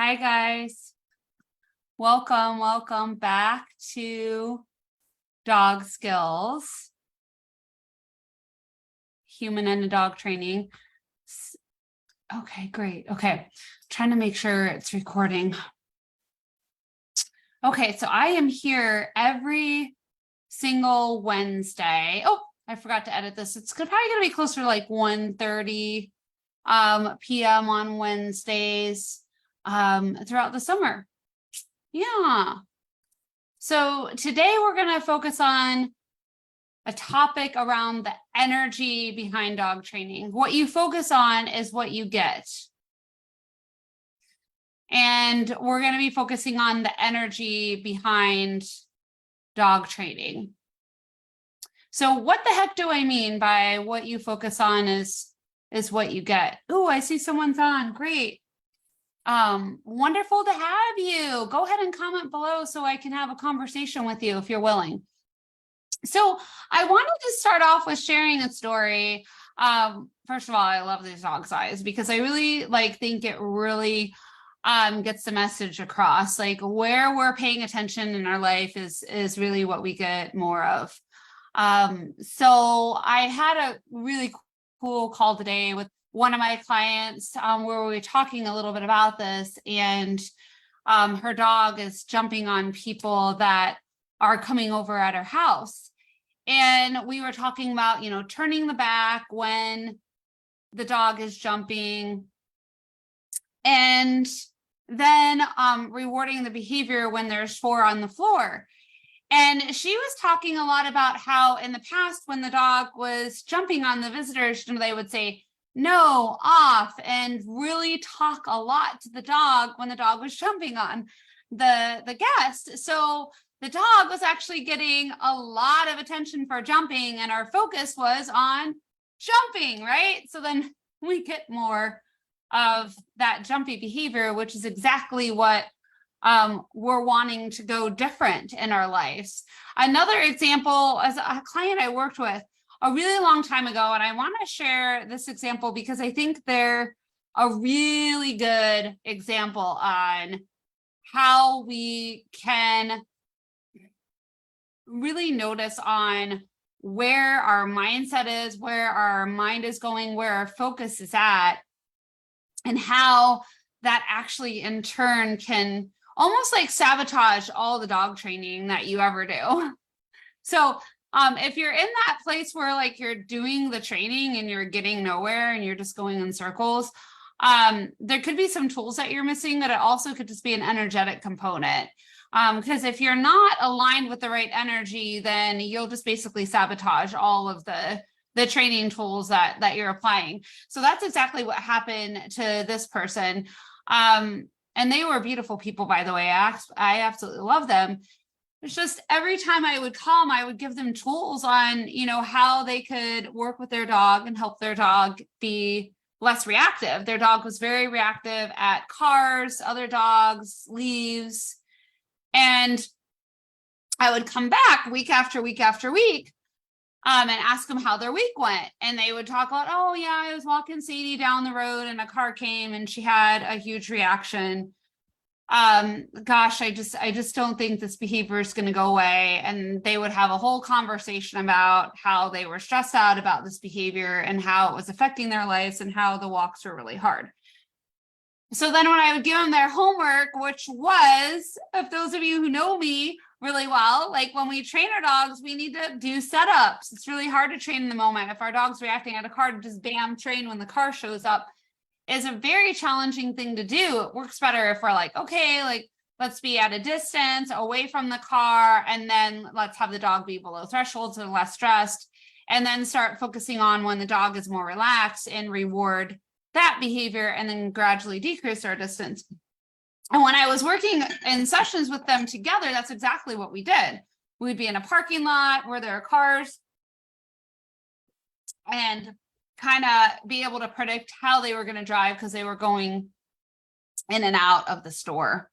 Hi, guys. Welcome back to Dog Skills, Human and Dog Training. Okay, great. Okay, trying to make sure it's recording. Okay, so I am here every single Wednesday. Oh, I forgot to edit this. It's probably going to be closer to like 1:30 p.m. on Wednesdays throughout the summer. Yeah. So today we're going to focus on a topic around the energy behind dog training. What you focus on is what you get. And we're going to be focusing on the energy behind dog training. So what the heck do I mean by what you focus on is what you get? Oh, I see someone's on. Great. Wonderful to have you. Go ahead and comment below so I can have a conversation with you if you're willing. So I wanted to start off with sharing a story. First of all, I love these dog's eyes because I really think it really gets the message across. Like where we're paying attention in our life is really what we get more of. So I had a really cool call today with one of my clients where we were talking a little bit about this, and her dog is jumping on people that are coming over at her house. And we were talking about, turning the back when the dog is jumping, and then rewarding the behavior when there's 4 on the floor. And she was talking a lot about how in the past, when the dog was jumping on the visitors, they would say, no, off, and really talk a lot to the dog when the dog was jumping on the guest. So the dog was actually getting a lot of attention for jumping, and our focus was on jumping, right? So then we get more of that jumpy behavior, which is exactly what we're wanting to go different in our lives. Another example, as a client I worked with a really long time ago, and I want to share this example because I think they're a really good example on how we can really notice on where our mindset is, where our mind is going, where our focus is at, and how that actually in turn can almost sabotage all the dog training that you ever do. So if you're in that place where you're doing the training and you're getting nowhere and you're just going in circles, there could be some tools that you're missing, but it also could just be an energetic component. Because if you're not aligned with the right energy, then you'll just basically sabotage all of the training tools that you're applying. So that's exactly what happened to this person. And they were beautiful people, by the way. I absolutely love them. It's just every time I would come, I would give them tools on, how they could work with their dog and help their dog be less reactive. Their dog was very reactive at cars, other dogs, leaves. And I would come back week after week after week and ask them how their week went. And they would talk about, oh yeah, I was walking Sadie down the road and a car came and she had a huge reaction. Gosh, I just don't think this behavior is going to go away. And they would have a whole conversation about how they were stressed out about this behavior and how it was affecting their lives and how the walks were really hard. So then when I would give them their homework, which was, if those of you who know me really well, when we train our dogs, we need to do setups. It's really hard to train in the moment. If our dog's reacting at a car, to just bam, train when the car shows up is a very challenging thing to do. It works better if we're okay, let's be at a distance away from the car, and then let's have the dog be below threshold so less stressed, and then start focusing on when the dog is more relaxed and reward that behavior, and then gradually decrease our distance. And when I was working in sessions with them together, that's exactly what we did. We'd be in a parking lot where there are cars and kind of be able to predict how they were going to drive because they were going in and out of the store.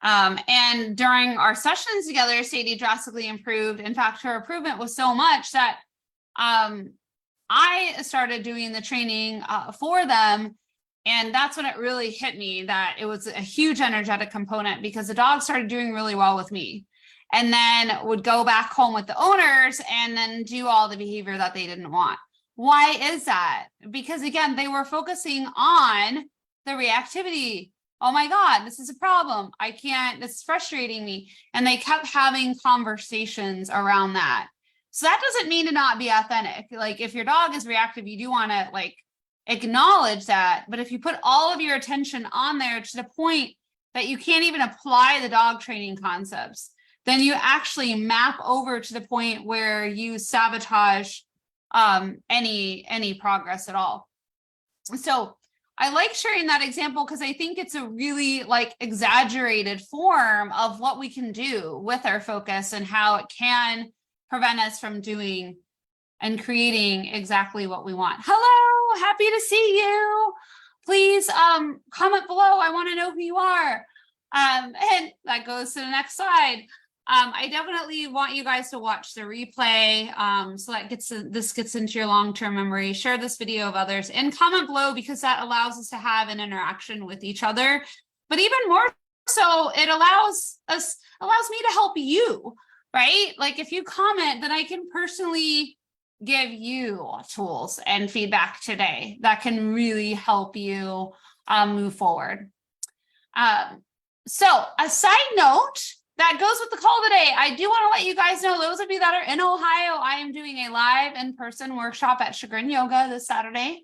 And during our sessions together, Sadie drastically improved. In fact, her improvement was so much that I started doing the training for them. And that's when it really hit me that it was a huge energetic component, because the dog started doing really well with me and then would go back home with the owners and then do all the behavior that they didn't want. Why is that? Because again, they were focusing on the reactivity. Oh my God, this is a problem. I can't, this is frustrating me. And they kept having conversations around that. So that doesn't mean to not be authentic. Like if your dog is reactive, you do want to like acknowledge that. But if you put all of your attention on there to the point that you can't even apply the dog training concepts, then you actually map over to the point where you sabotage any progress at all. So I like sharing that example because I think it's a really like exaggerated form of what we can do with our focus and how it can prevent us from doing and creating exactly what we want. Hello, happy to see you. Please comment below. I want to know who you are. And that goes to the next slide. I definitely want you guys to watch the replay so that this gets into your long-term memory. Share this video of others and comment below, because that allows us to have an interaction with each other. But even more so, it allows me to help you, right? Like if you comment, then I can personally give you tools and feedback today that can really help you move forward. So a side note that goes with the call today, I do want to let you guys know, those of you that are in Ohio, I am doing a live in-person workshop at Chagrin Yoga this Saturday,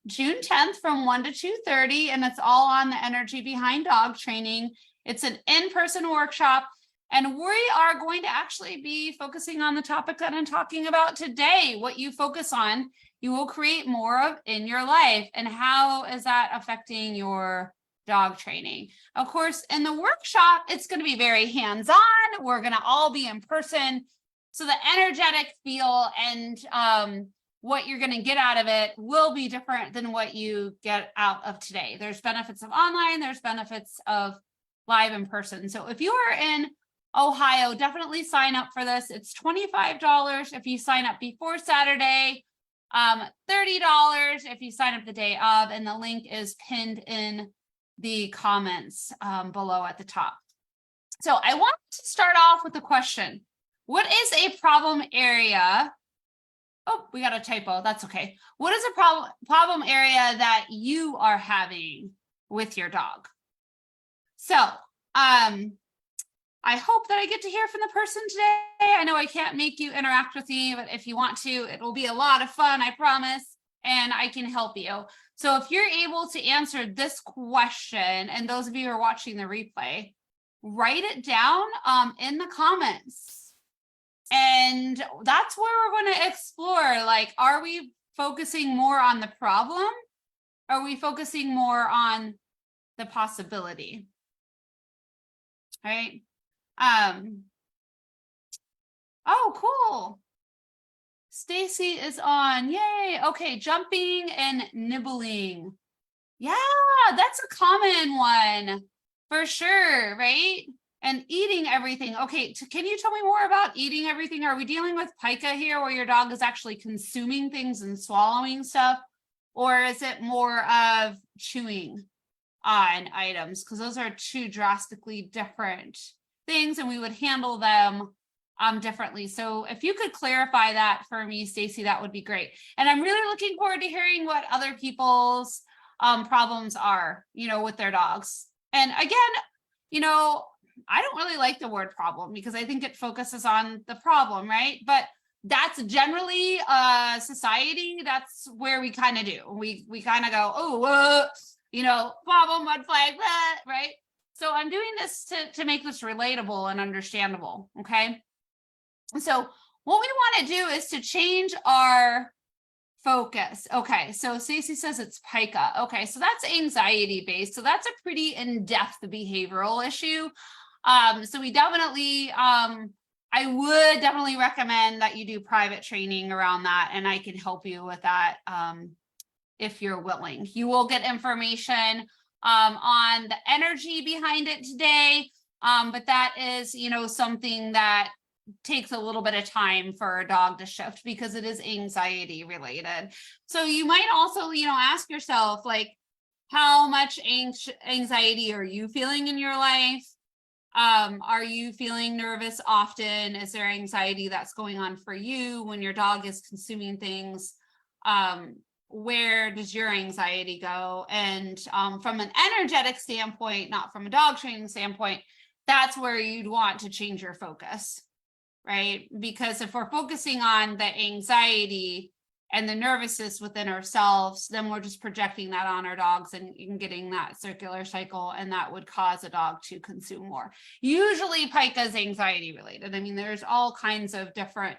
June 10th from 1 to 2:30, and it's all on the energy behind dog training. It's an in-person workshop, and we are going to actually be focusing on the topic that I'm talking about today. What you focus on, you will create more of in your life. And how is that affecting your dog training? Of course, in the workshop, it's going to be very hands-on. We're going to all be in person. So the energetic feel and what you're going to get out of it will be different than what you get out of today. There's benefits of online, there's benefits of live in person. So if you are in Ohio, definitely sign up for this. It's $25 if you sign up before Saturday, $30 if you sign up the day of, and the link is pinned in the comments below at the top. So I want to start off with a question. What is a problem area? Oh, we got a typo. That's okay. What is a problem area that you are having with your dog? So I hope that I get to hear from the person today. I know I can't make you interact with me, but if you want to, it will be a lot of fun, I promise, and I can help you. So if you're able to answer this question, and those of you who are watching the replay, write it down in the comments. And that's where we're going to explore, like, are we focusing more on the problem? Are we focusing more on the possibility? All right. Oh, cool. Stacy is on. Yay. Okay, jumping and nibbling. Yeah, that's a common one for sure, right? And eating everything. Okay, can you tell me more about eating everything? Are we dealing with pica here, where your dog is actually consuming things and swallowing stuff? Or is it more of chewing on items? Because those are two drastically different things, and we would handle them differently. So if you could clarify that for me, Stacy, that would be great. And I'm really looking forward to hearing what other people's problems are, with their dogs. And again, I don't really like the word problem, because I think it focuses on the problem, right? But that's generally society. That's where we kind of do. We kind of go, oh, problem, red flag, that, right? So I'm doing this to make this relatable and understandable, okay? So what we want to do is to change our focus. Okay, so Stacey says it's pica. Okay, so that's anxiety based. So that's a pretty in-depth behavioral issue. So we definitely, I would definitely recommend that you do private training around that, and I can help you with that if you're willing. You will get information on the energy behind it today, but that is, something that takes a little bit of time for a dog to shift, because it is anxiety related. So you might also, ask yourself, like, How much anxiety are you feeling in your life? Are you feeling nervous often? Is there anxiety that's going on for you when your dog is consuming things? Where does your anxiety go? And from an energetic standpoint, not from a dog training standpoint, that's where you'd want to change your focus, right? Because if we're focusing on the anxiety and the nervousness within ourselves, then we're just projecting that on our dogs and getting that circular cycle, and that would cause a dog to consume more. Usually pica is anxiety related. I mean, there's all kinds of different,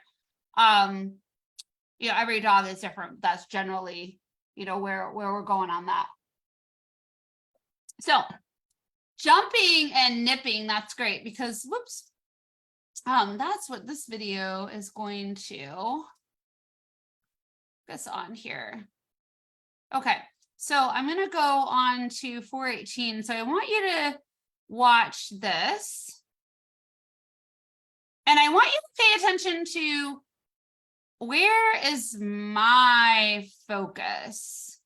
every dog is different. That's generally, where we're going on that. So jumping and nipping, that's great because, whoops, that's what this video is going to focus on here. Okay, so I'm going to go on to 418. So I want you to watch this. And I want you to pay attention to, where is my focus?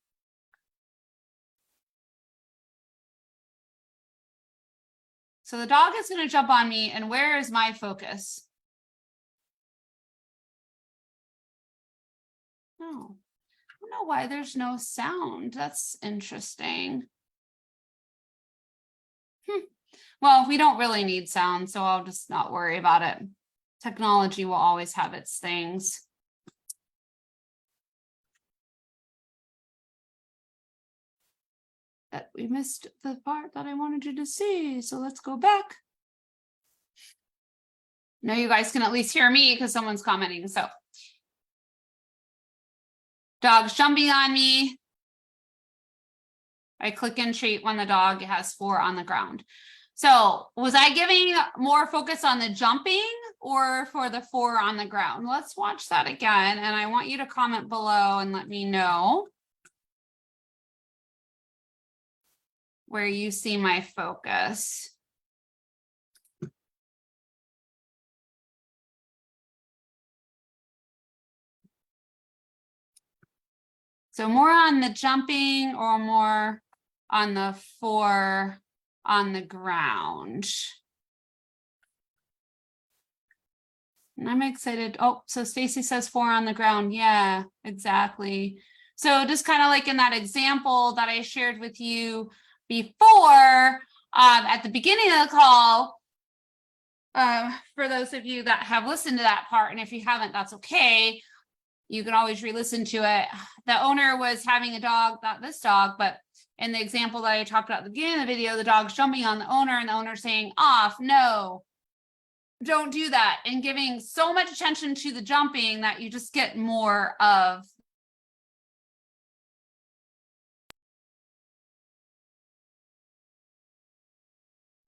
So the dog is going to jump on me, and where is my focus? Oh, I don't know why there's no sound. That's interesting. Well, we don't really need sound, so I'll just not worry about it. Technology will always have its things. That we missed the part that I wanted you to see, so let's go back. Now you guys can at least hear me because someone's commenting. So dog's jumping on me. I click and treat when the dog has 4 on the ground. So was I giving more focus on the jumping or for the 4 on the ground? Let's watch that again. And I want you to comment below and let me know where you see my focus. So more on the jumping or more on the 4 on the ground. And I'm excited. Oh, so Stacy says 4 on the ground. Yeah, exactly. So just kind of like in that example that I shared with you before, at the beginning of the call, for those of you that have listened to that part, and if you haven't, that's okay. You can always re-listen to it. The owner was having a dog, not this dog, but in the example that I talked about at the beginning of the video, the dog's jumping on the owner and the owner saying, off, no, don't do that, and giving so much attention to the jumping that you just get more of.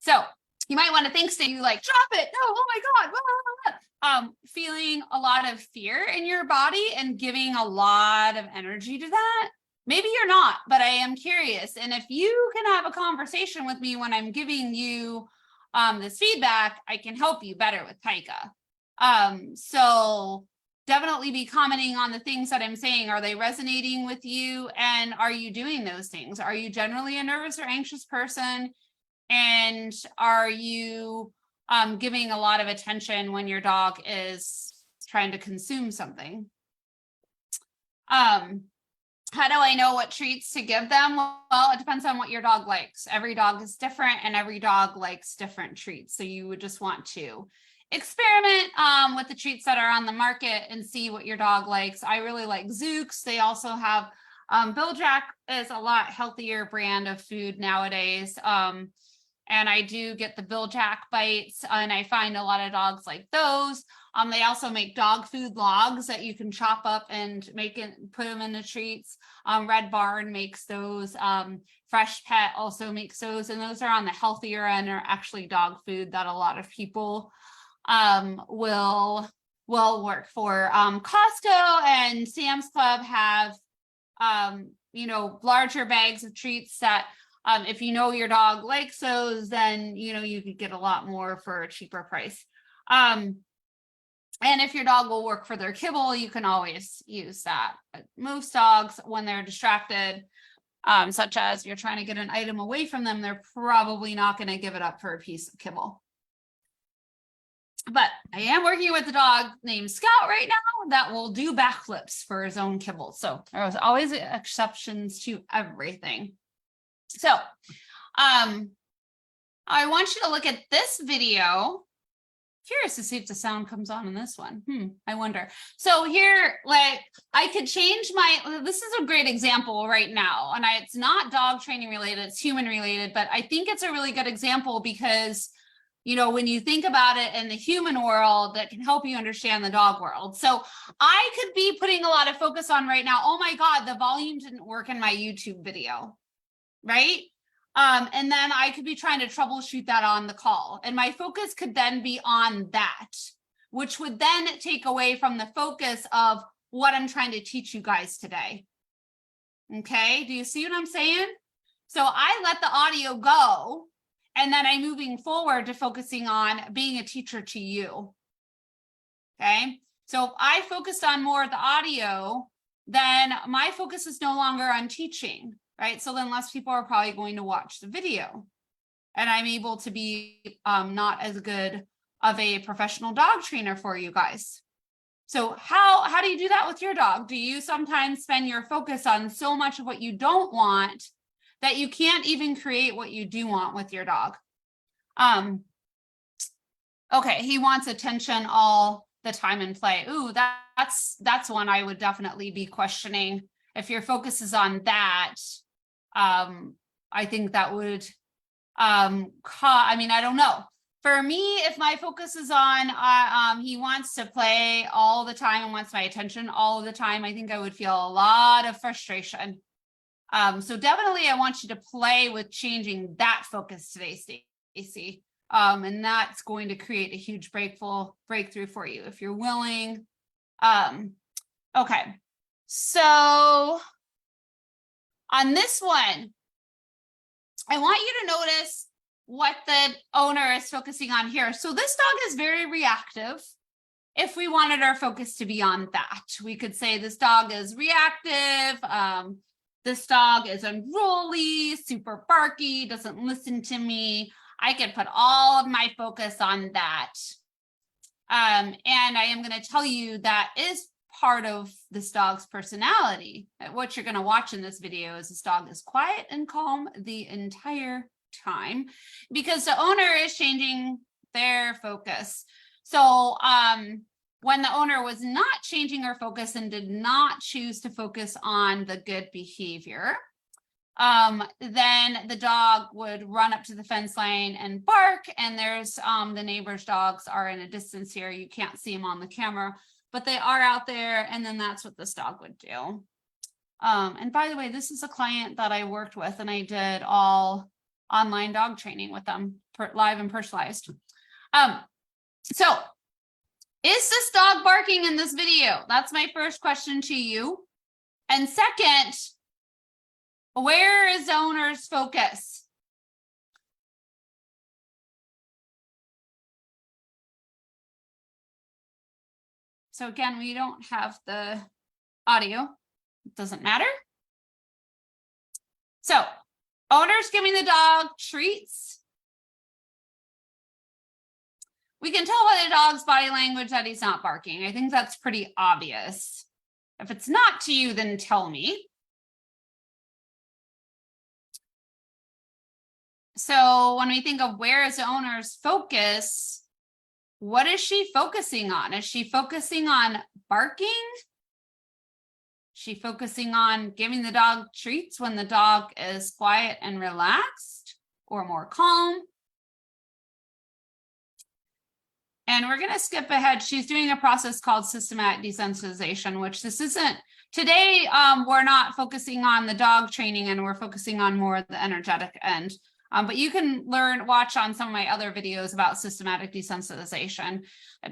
So you might want to think, say you like, drop it, no, oh my God, blah, blah, blah. Feeling a lot of fear in your body and giving a lot of energy to that. Maybe you're not, but I am curious. And if you can have a conversation with me when I'm giving you this feedback, I can help you better with pica. So definitely be commenting on the things that I'm saying. Are they resonating with you? And are you doing those things? Are you generally a nervous or anxious person? And are you giving a lot of attention when your dog is trying to consume something? How do I know what treats to give them? Well, it depends on what your dog likes. Every dog is different and every dog likes different treats. So you would just want to experiment with the treats that are on the market and see what your dog likes. I really like Zooks. They also have Bill Jack is a lot healthier brand of food nowadays. And I do get the Bill Jack bites, and I find a lot of dogs like those. They also make dog food logs that you can chop up and make it, put them in the treats. Red Barn makes those. Fresh Pet also makes those, and those are on the healthier end, are actually dog food that a lot of people will work for. Costco and Sam's Club have larger bags of treats that if you know your dog likes those, then you could get a lot more for a cheaper price. And if your dog will work for their kibble, you can always use that. But most dogs, when they're distracted, such as you're trying to get an item away from them, they're probably not going to give it up for a piece of kibble. But I am working with a dog named Scout right now that will do backflips for his own kibble. So there's always exceptions to everything. So I want you to look at this video. Curious to see if the sound comes on in this one. I wonder. So here, like, I could change this is a great example right now. And it's not dog training related, it's human related, but I think it's a really good example because, you know, when you think about it in the human world, that can help you understand the dog world. So I could be putting a lot of focus on right now, oh my God, the volume didn't work in my YouTube video, right? And then I could be trying to troubleshoot that on the call. And my focus could then be on that, which would then take away from the focus of what I'm trying to teach you guys today. Okay, do you see what I'm saying? So I let the audio go, and then I'm moving forward to focusing on being a teacher to you. Okay, so if I focused on more of the audio, then my focus is no longer on teaching. Right, so then less people are probably going to watch the video, and I'm able to be not as good of a professional dog trainer for you guys. So how do you do that with your dog? Do you sometimes spend your focus on so much of what you don't want that you can't even create what you do want with your dog? Okay, he wants attention all the time in play. Ooh, that's one I would definitely be questioning. If your focus is on that, I think that would, I mean, I don't know. For me, if my focus is on, he wants to play all the time and wants my attention all the time, I think I would feel a lot of frustration. So definitely I want you to play with changing that focus today, Stacey. And that's going to create a huge breakthrough for you if you're willing. Okay, so on this one, I want you to notice what the owner is focusing on here. So this dog is very reactive. If we wanted our focus to be on that, we could say this dog is reactive. This dog is unruly, super barky, doesn't listen to me. I could put all of my focus on that. And I am going to tell you that is part of this dog's personality. What you're going to watch in this video is this dog is quiet and calm the entire time because the owner is changing their focus. So when the owner was not changing her focus and did not choose to focus on the good behavior, then the dog would run up to the fence line and bark, and there's the neighbor's dogs are in a distance here. You can't see them on the camera, but they are out there, and then that's what this dog would do. And by the way, this is a client that I worked with, and I did all online dog training with them, live and personalized. So is this dog barking in this video? That's my first question to you. And second, where is the owner's focus? So again, we don't have the audio. It doesn't matter. So owner's giving the dog treats. We can tell by the dog's body language that he's not barking. I think that's pretty obvious. If it's not to you, then tell me. So when we think of where is the owner's focus, what is she focusing on? Is she focusing on barking? Is she focusing on giving the dog treats when the dog is quiet and relaxed or more calm? And we're going to skip ahead. She's doing a process called systematic desensitization, which this isn't. Today, we're not focusing on the dog training, and we're focusing on more of the energetic end. But you can watch on some of my other videos about systematic desensitization.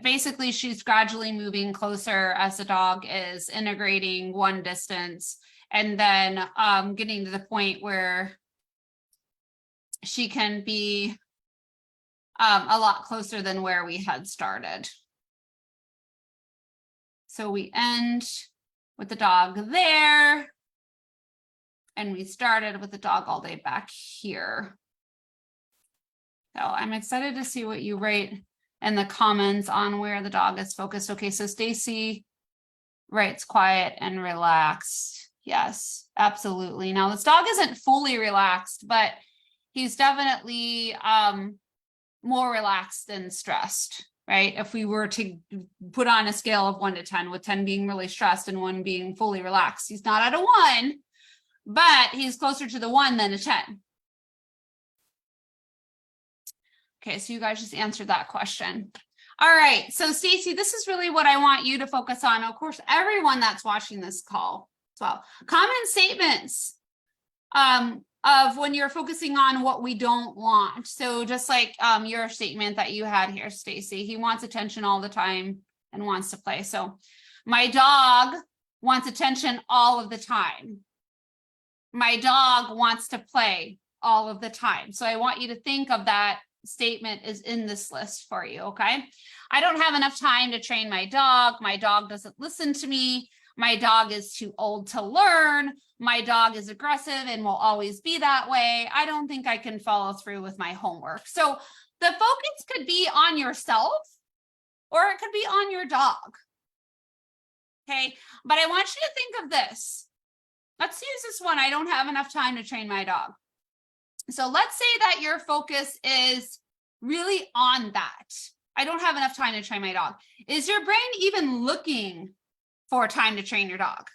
Basically, she's gradually moving closer as the dog is integrating one distance, and then getting to the point where she can be a lot closer than where we had started. So we end with the dog there. And we started with the dog all day back here. So I'm excited to see what you write in the comments on where the dog is focused. Okay, so Stacy writes quiet and relaxed. Yes, absolutely. Now this dog isn't fully relaxed, but he's definitely more relaxed than stressed, right? If we were to put on a scale of 1 to 10, with 10 being really stressed and 1 being fully relaxed, he's not at a 1, but he's closer to the 1 than a 10. Okay, so you guys just answered that question. All right, so Stacy, this is really what I want you to focus on. Of course, everyone that's watching this call as well. Common statements of when you're focusing on what we don't want. So just like your statement that you had here, Stacy, he wants attention all the time and wants to play. So my dog wants attention all of the time. My dog wants to play all of the time. So I want you to think of that statement is in this list for you, okay? I don't have enough time to train my dog. My dog doesn't listen to me. My dog is too old to learn. My dog is aggressive and will always be that way. I don't think I can follow through with my homework. So the focus could be on yourself or it could be on your dog, okay? But I want you to think of this. Let's use this one. I don't have enough time to train my dog. So let's say that your focus is really on that. I don't have enough time to train my dog. Is your brain even looking for time to train your dog?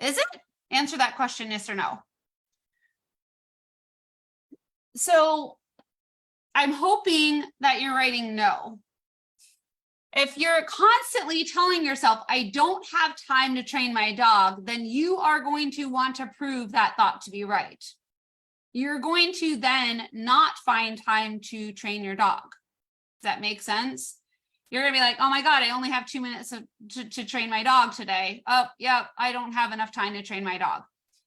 Is it? Answer that question, yes or no. So I'm hoping that you're writing no. If you're constantly telling yourself, I don't have time to train my dog, then you are going to want to prove that thought to be right. You're going to then not find time to train your dog. Does that make sense? You're going to be like, oh my God, I only have 2 minutes to train my dog today. Oh, yeah, I don't have enough time to train my dog.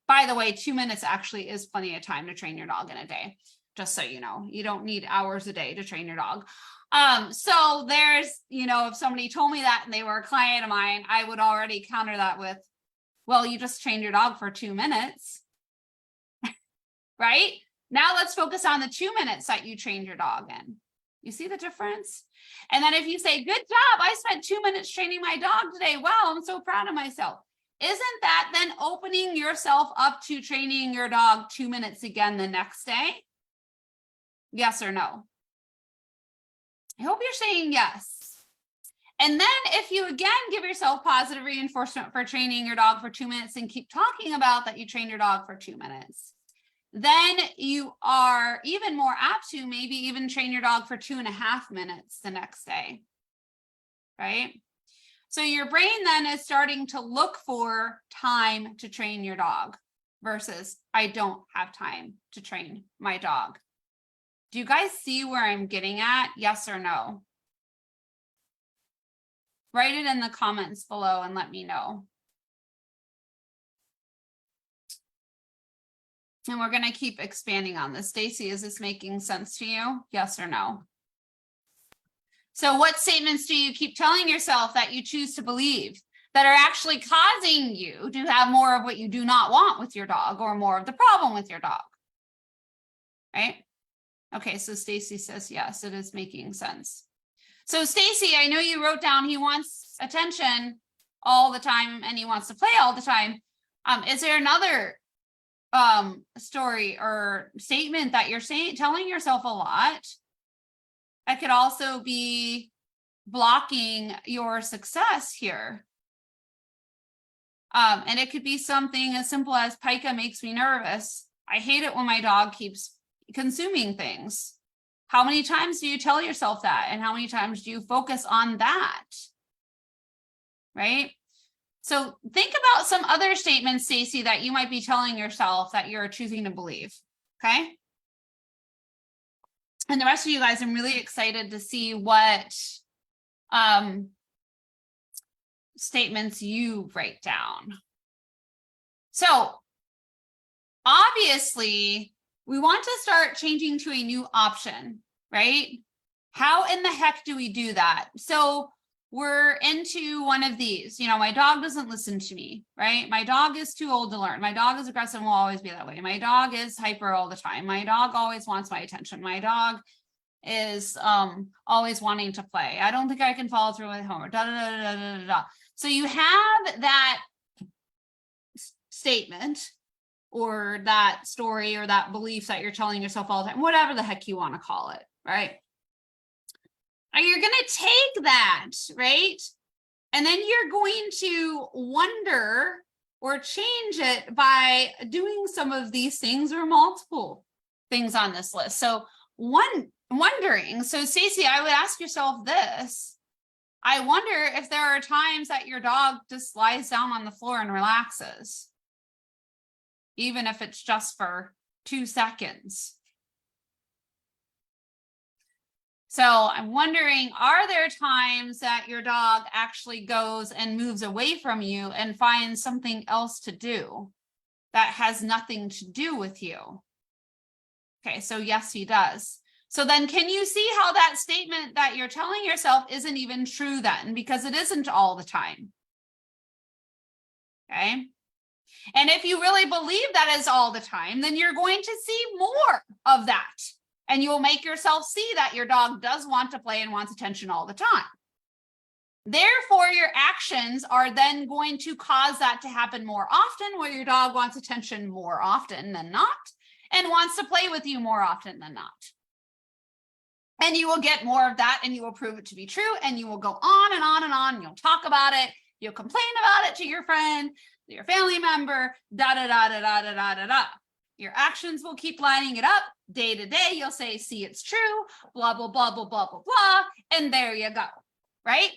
By the way, 2 minutes actually is plenty of time to train your dog in a day. Just so you know, you don't need hours a day to train your dog. So there's, if somebody told me that and they were a client of mine, I would already counter that with, well, you just trained your dog for 2 minutes. Right? Now let's focus on the 2 minutes that you trained your dog in. You see the difference? And then if you say, good job, I spent 2 minutes training my dog today. Wow, I'm so proud of myself. Isn't that then opening yourself up to training your dog 2 minutes again the next day? Yes or no? I hope you're saying yes. And then if you again give yourself positive reinforcement for training your dog for 2 minutes and keep talking about that you trained your dog for 2 minutes, then you are even more apt to maybe even train your dog for 2.5 minutes the next day, right? So your brain then is starting to look for time to train your dog versus I don't have time to train my dog. Do you guys see where I'm getting at? Yes or no? Write it in the comments below and let me know. And we're going to keep expanding on this. Stacy, is this making sense to you? Yes or no? So what statements do you keep telling yourself that you choose to believe that are actually causing you to have more of what you do not want with your dog or more of the problem with your dog? Right? Okay, so Stacy says, yes, it is making sense. So Stacy, I know you wrote down he wants attention all the time and he wants to play all the time. Is there another story or statement that you're telling yourself a lot? That could also be blocking your success here. And it could be something as simple as Pica makes me nervous. I hate it when my dog keeps consuming things. How many times do you tell yourself that? And how many times do you focus on that? Right? So think about some other statements, Stacy, that you might be telling yourself that you're choosing to believe, okay? And the rest of you guys, I'm really excited to see what statements you write down. So obviously, we want to start changing to a new option, right? How in the heck do we do that? So we're into one of these, my dog doesn't listen to me, right? My dog is too old to learn. My dog is aggressive and will always be that way. My dog is hyper all the time. My dog always wants my attention. My dog is always wanting to play. I don't think I can follow through with homework. Da, da, da, da, da, da, da. So you have that statement or that story or that belief that you're telling yourself all the time, whatever the heck you want to call it, right? And you're going to take that, right? And then you're going to wonder or change it by doing some of these things or multiple things on this list. So wondering. So Stacey, I would ask yourself this. I wonder if there are times that your dog just lies down on the floor and relaxes, even if it's just for 2 seconds. So I'm wondering, are there times that your dog actually goes and moves away from you and finds something else to do that has nothing to do with you? Okay, so yes, he does. So then can you see how that statement that you're telling yourself isn't even true then? Because it isn't all the time. Okay. And if you really believe that is all the time, then you're going to see more of that. And you will make yourself see that your dog does want to play and wants attention all the time. Therefore, your actions are then going to cause that to happen more often, where your dog wants attention more often than not, and wants to play with you more often than not. And you will get more of that, and you will prove it to be true, and you will go on and on and on, and you'll talk about it, you'll complain about it to your friend, your family member, da da da da da da da da da. Your actions will keep lining it up day to day. You'll say, see, it's true, blah, blah, blah, blah, blah, blah, blah. And there you go, right?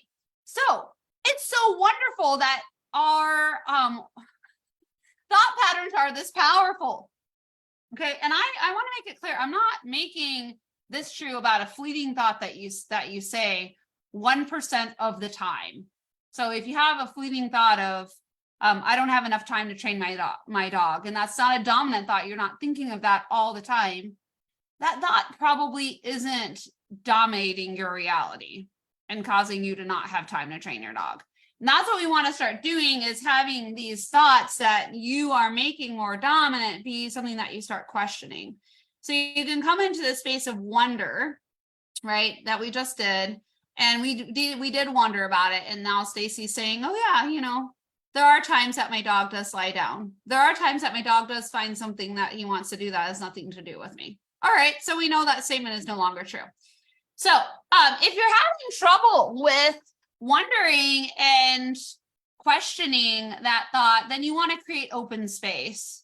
So it's so wonderful that our thought patterns are this powerful. Okay, and I want to make it clear, I'm not making this true about a fleeting thought that you say 1% of the time. So if you have a fleeting thought of, I don't have enough time to train my dog, and that's not a dominant thought, you're not thinking of that all the time, that thought probably isn't dominating your reality and causing you to not have time to train your dog. And that's what we want to start doing, is having these thoughts that you are making more dominant be something that you start questioning. So you can come into this space of wonder, right, that we just did, and we did wonder about it, and now Stacey's saying, oh yeah, there are times that my dog does lie down. There are times that my dog does find something that he wants to do that has nothing to do with me. All right, so we know that statement is no longer true. So if you're having trouble with wondering and questioning that thought, then you want to create open space.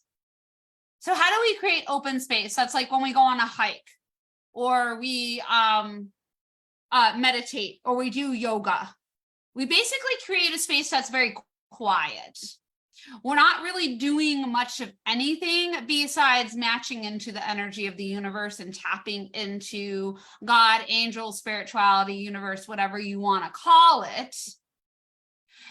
So how do we create open space? That's like when we go on a hike, or we meditate, or we do yoga. We basically create a space that's very quiet. We're not really doing much of anything besides matching into the energy of the universe and tapping into God, angel, spirituality, universe, whatever you want to call it.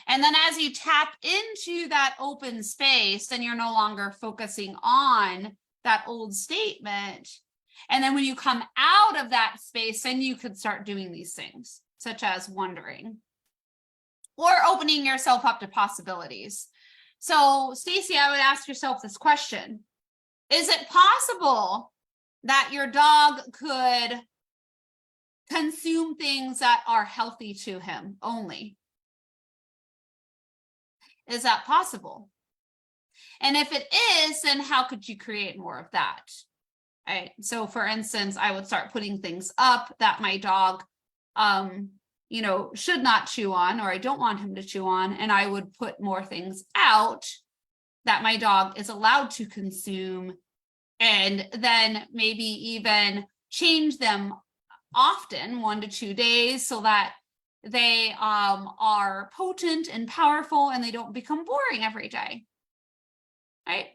And then as you tap into that open space, then you're no longer focusing on that old statement. And then when you come out of that space, then you could start doing these things, such as wondering or opening yourself up to possibilities. So, Stacey, I would ask yourself this question. Is it possible that your dog could consume things that are healthy to him only? Is that possible? And if it is, then how could you create more of that? Right. So for instance, I would start putting things up that my dog, should not chew on, or I don't want him to chew on. And I would put more things out that my dog is allowed to consume, and then maybe even change them often, 1 to 2 days, so that they are potent and powerful and they don't become boring every day. Right.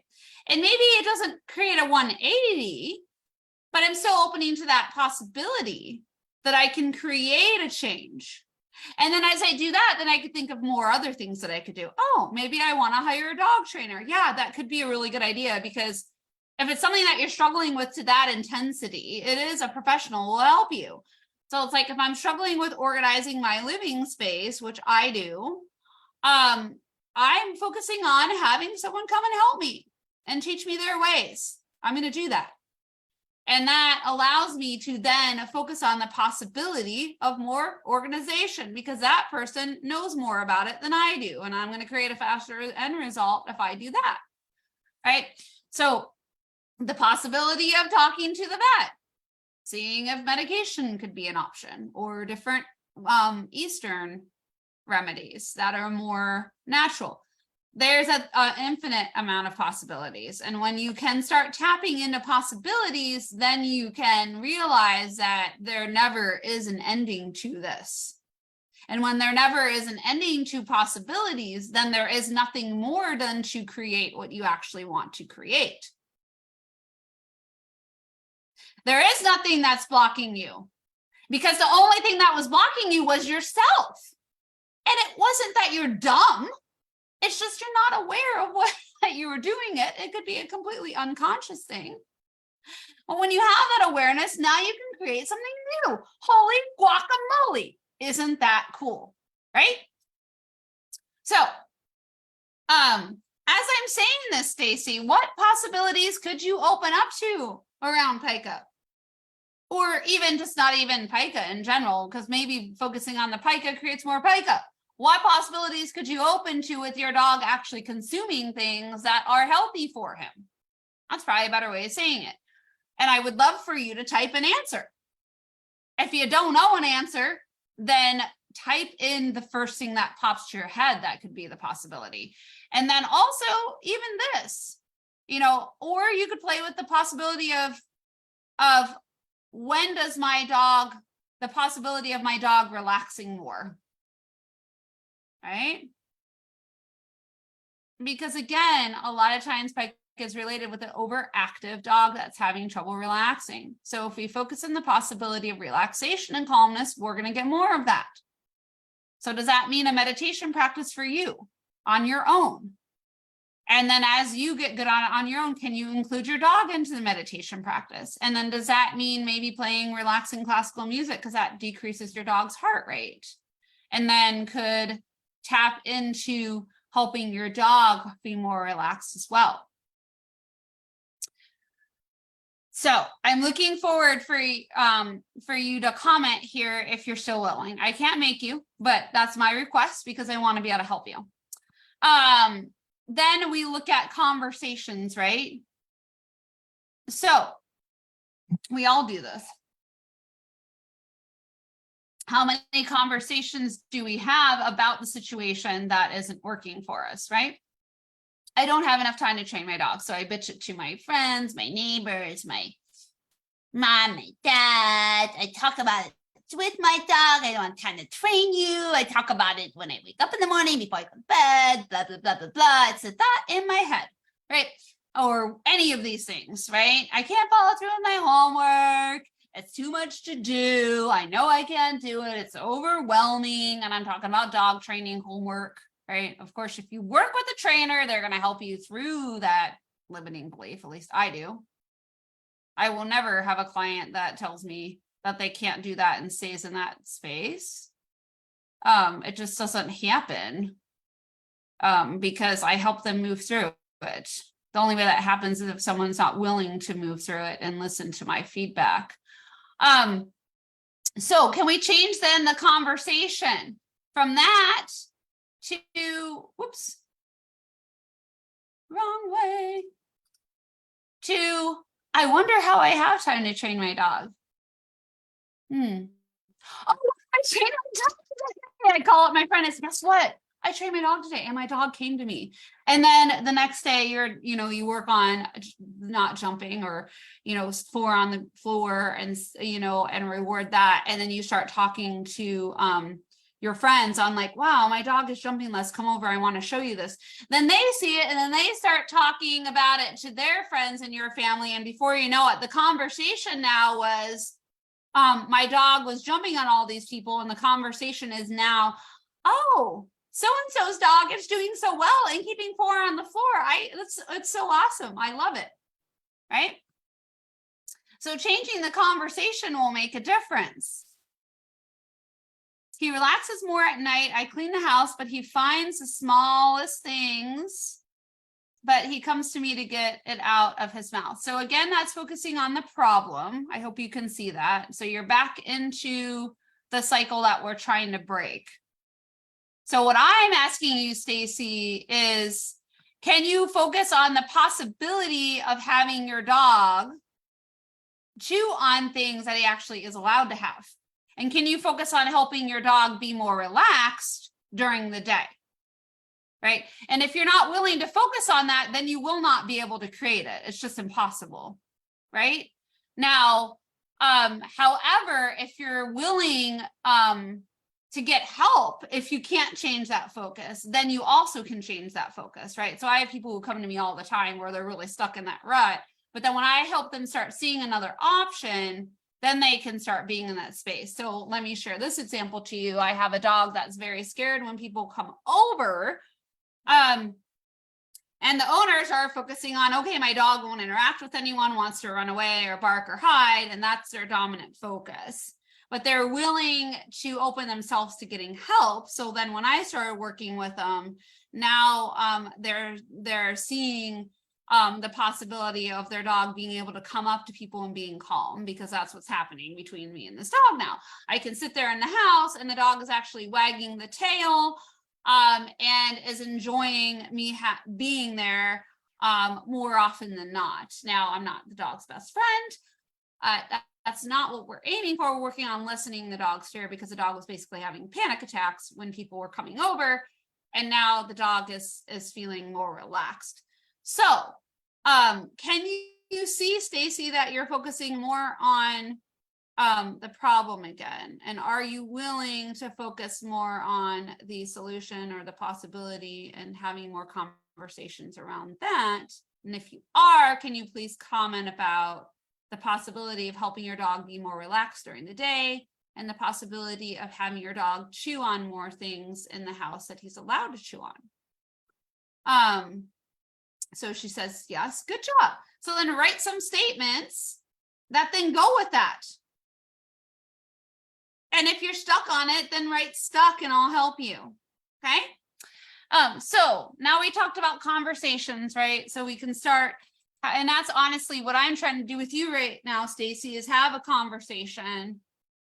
And maybe it doesn't create a 180, but I'm still opening to that possibility that I can create a change. And then as I do that, then I could think of more other things that I could do. Oh, maybe I want to hire a dog trainer. Yeah, that could be a really good idea, because if it's something that you're struggling with to that intensity, it is a professional who will help you. So it's like if I'm struggling with organizing my living space, which I do, I'm focusing on having someone come and help me and teach me their ways. I'm going to do that. And that allows me to then focus on the possibility of more organization, because that person knows more about it than I do. And I'm going to create a faster end result if I do that. Right? So the possibility of talking to the vet, seeing if medication could be an option, or different Eastern remedies that are more natural. There's an infinite amount of possibilities. And when you can start tapping into possibilities, then you can realize that there never is an ending to this. And when there never is an ending to possibilities, then there is nothing more than to create what you actually want to create. There is nothing that's blocking you, because the only thing that was blocking you was yourself. And it wasn't that you're dumb. It's just you're not aware of what that you were doing it. It could be a completely unconscious thing. But when you have that awareness, now you can create something new. Holy guacamole. Isn't that cool? Right? So, as I'm saying this, Stacy, what possibilities could you open up to around pica? Or even just not even pica in general, because maybe focusing on the pica creates more pica. What possibilities could you open to with your dog actually consuming things that are healthy for him? That's probably a better way of saying it. And I would love for you to type an answer. If you don't know an answer, then type in the first thing that pops to your head that could be the possibility. And then also even this, or you could play with the possibility of when does the possibility of my dog relaxing more, right? Because again, a lot of times pica is related with an overactive dog that's having trouble relaxing. So if we focus on the possibility of relaxation and calmness, we're going to get more of that. So does that mean a meditation practice for you on your own? And then as you get good on your own, can you include your dog into the meditation practice? And then does that mean maybe playing relaxing classical music, because that decreases your dog's heart rate? And then could tap into helping your dog be more relaxed as well. So I'm looking forward for you to comment here if you're still willing. I can't make you, but that's my request because I want to be able to help you. Then we look at conversations, right? So we all do this. How many conversations do we have about the situation that isn't working for us, right? I don't have enough time to train my dog, so I bitch it to my friends, my neighbors, my mom, my dad. I talk about it with my dog. I don't have time to train you. I talk about it when I wake up in the morning before I go to bed, blah, blah, blah, blah, blah. It's a thought in my head, right? Or any of these things, right? I can't follow through with my homework. It's too much to do. I know I can't do it. It's overwhelming. And I'm talking about dog training homework, right? Of course, if you work with a trainer, they're going to help you through that limiting belief. At least I do. I will never have a client that tells me that they can't do that and stays in that space. It just doesn't happen because I help them move through it. The only way that happens is if someone's not willing to move through it and listen to my feedback. So can we change then the conversation from that to, whoops, wrong way, to, I wonder how I have time to train my dog. Oh, I trained my dog today. I call up my friend and say, guess what? I trained my dog today and my dog came to me. And then the next day you work on not jumping or, 4 on the floor and, and reward that. And then you start talking to, your friends on like, wow, my dog is jumping less. Come over. I want to show you this. Then they see it and then they start talking about it to their friends and your family. And before you know it, the conversation now was, my dog was jumping on all these people. And the conversation is now, oh, so-and-so's dog is doing so well and keeping 4 on the floor. It's so awesome. I love it. Right? So changing the conversation will make a difference. He relaxes more at night. I clean the house, but he finds the smallest things, but he comes to me to get it out of his mouth. So again, that's focusing on the problem. I hope you can see that. So you're back into the cycle that we're trying to break. So what I'm asking you, Stacy, is can you focus on the possibility of having your dog chew on things that he actually is allowed to have? And can you focus on helping your dog be more relaxed during the day? Right? And if you're not willing to focus on that, then you will not be able to create it. It's just impossible. Right? Now, however, if you're willing to get help, if you can't change that focus, then you also can change that focus, right? So I have people who come to me all the time where they're really stuck in that rut. But then when I help them start seeing another option, then they can start being in that space. So let me share this example to you. I have a dog that's very scared when people come over. And the owners are focusing on, okay, my dog won't interact with anyone, wants to run away or bark or hide, and that's their dominant focus. But they're willing to open themselves to getting help. So then when I started working with them, now they're seeing the possibility of their dog being able to come up to people and being calm, because that's what's happening between me and this dog now. I can sit there in the house and the dog is actually wagging the tail and is enjoying me being there more often than not. Now, I'm not the dog's best friend. That's not what we're aiming for. We're working on lessening the dog's fear, because the dog was basically having panic attacks when people were coming over. And now the dog is feeling more relaxed. So can you see, Stacy, that you're focusing more on the problem again? And are you willing to focus more on the solution or the possibility and having more conversations around that? And if you are, can you please comment about the possibility of helping your dog be more relaxed during the day, and the possibility of having your dog chew on more things in the house that he's allowed to chew on? So she says, yes, good job. So then write some statements that then go with that. And if you're stuck on it, then write stuck and I'll help you. Okay. So now we talked about conversations, right? So we can start, and that's honestly what I'm trying to do with you right now, Stacy, is have a conversation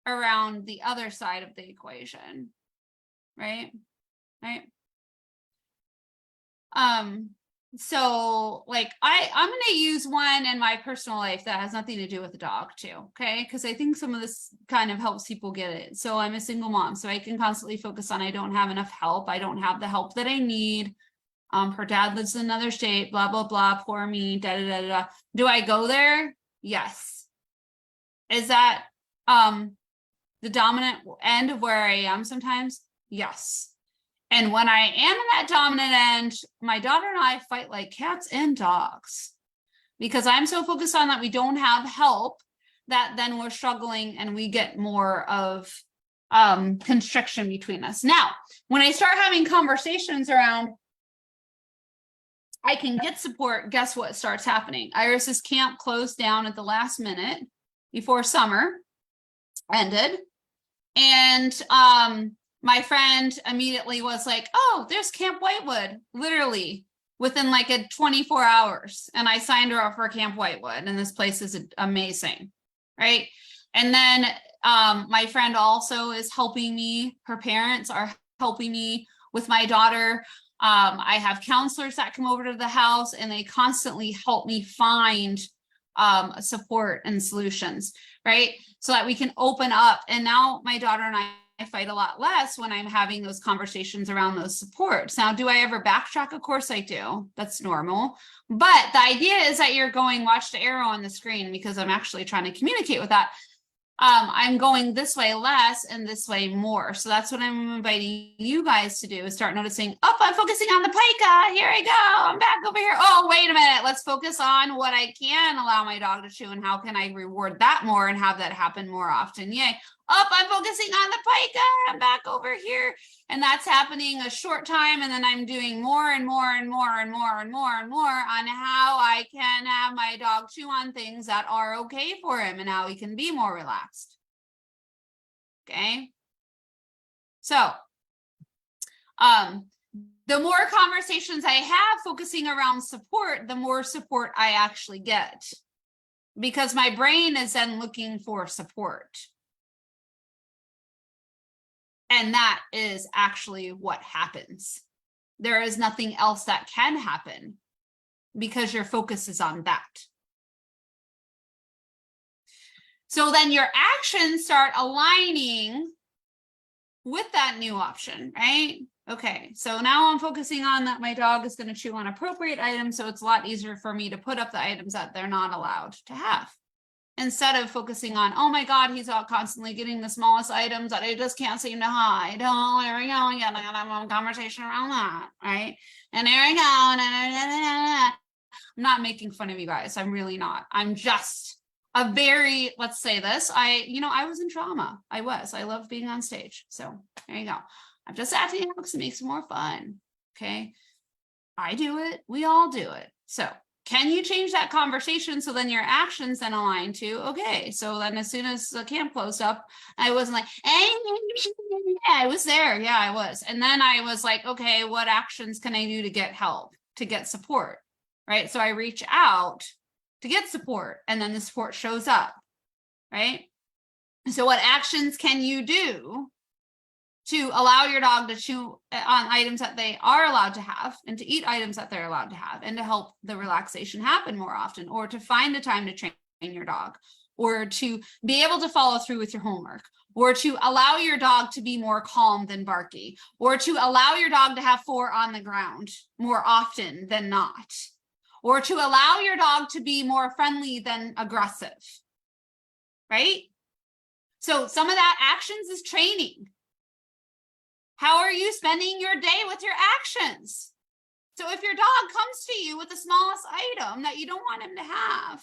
around the other side of the equation, right? Right. So like I'm going to use one in my personal life that has nothing to do with the dog too. Okay. Because I think some of this kind of helps people get it. So I'm a single mom, so I can constantly focus on, I don't have enough help. I don't have the help that I need. Her dad lives in another state, blah, blah, blah, poor me, da, da, da, da. Do I go there? Yes. Is that, the dominant end of where I am sometimes? Yes. And when I am in that dominant end, my daughter and I fight like cats and dogs, because I'm so focused on that we don't have help, that then we're struggling and we get more of constriction between us. Now, when I start having conversations around, I can get support, guess what starts happening? Iris's camp closed down at the last minute before summer ended. And my friend immediately was like, oh, there's Camp Whitewood, literally within like 24 hours. And I signed her up for Camp Whitewood, and this place is amazing, right? And then my friend also is helping me. Her parents are helping me with my daughter. I have counselors that come over to the house, and they constantly help me find support and solutions, right? So that we can open up. And now my daughter and I fight a lot less when I'm having those conversations around those supports. Now, do I ever backtrack? Of course I do. That's normal. But the idea is that you're going, watch the arrow on the screen, because I'm actually trying to communicate with that. I'm going this way less and this way more. So that's what I'm inviting you guys to do, is start noticing, oh, I'm focusing on the pica. Here I go. I'm back over here. Oh, wait a minute. Let's focus on what I can allow my dog to chew, and how can I reward that more and have that happen more often. Yay. Up, I'm focusing on the pica. I'm back over here. And that's happening a short time. And then I'm doing more and more and more and more and more and more on how I can have my dog chew on things that are okay for him, and how he can be more relaxed. Okay. So, the more conversations I have focusing around support, the more support I actually get, because my brain is then looking for support. And that is actually what happens. There is nothing else that can happen because your focus is on that. So then your actions start aligning with that new option, right? Okay, so now I'm focusing on that my dog is going to chew on appropriate items, so it's a lot easier for me to put up the items that they're not allowed to have. Instead of focusing on, oh my God, he's all constantly getting the smallest items that I just can't seem to hide. Oh, there we go again. I gotta have a conversation around that, right? And there we go. I'm not making fun of you guys. I'm really not. I'm just a very, let's say this, I was in trauma. I love being on stage. So there you go. I'm just acting out because it makes it more fun. Okay. I do it. We all do it. So can you change that conversation so then your actions then align to, okay, so then as soon as the camp closed up, I wasn't like, hey, I was there. Yeah, I was. And then I was like, okay, what actions can I do to get help, to get support, right? So I reach out to get support, and then the support shows up, right? So what actions can you do to allow your dog to chew on items that they are allowed to have, and to eat items that they're allowed to have, and to help the relaxation happen more often, or to find the time to train your dog, or to be able to follow through with your homework, or to allow your dog to be more calm than barky, or to allow your dog to have 4 on the ground more often than not, or to allow your dog to be more friendly than aggressive, right? So some of that actions is training. How are you spending your day with your actions? So if your dog comes to you with the smallest item that you don't want him to have,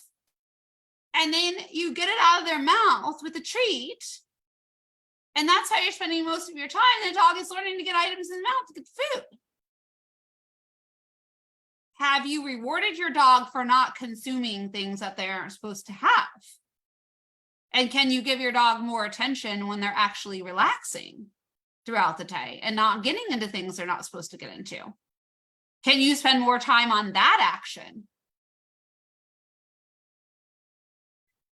and then you get it out of their mouth with a treat, and that's how you're spending most of your time, the dog is learning to get items in the mouth to get food. Have you rewarded your dog for not consuming things that they aren't supposed to have? And can you give your dog more attention when they're actually relaxing throughout the day and not getting into things they're not supposed to get into? Can you spend more time on that action?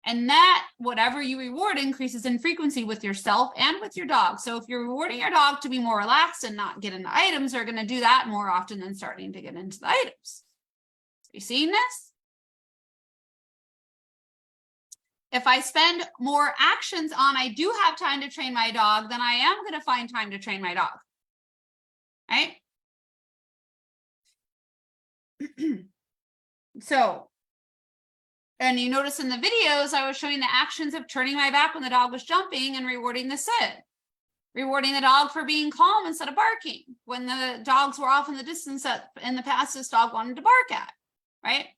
And that, whatever you reward, increases in frequency with yourself and with your dog. So if you're rewarding your dog to be more relaxed and not get into items, they're going to do that more often than starting to get into the items. Are you seeing this? If I spend more actions on, I do have time to train my dog, then I am going to find time to train my dog. Right? So, and you notice in the videos, I was showing the actions of turning my back when the dog was jumping and rewarding the sit. Rewarding the dog for being calm instead of barking when the dogs were off in the distance that in the past this dog wanted to bark at, right?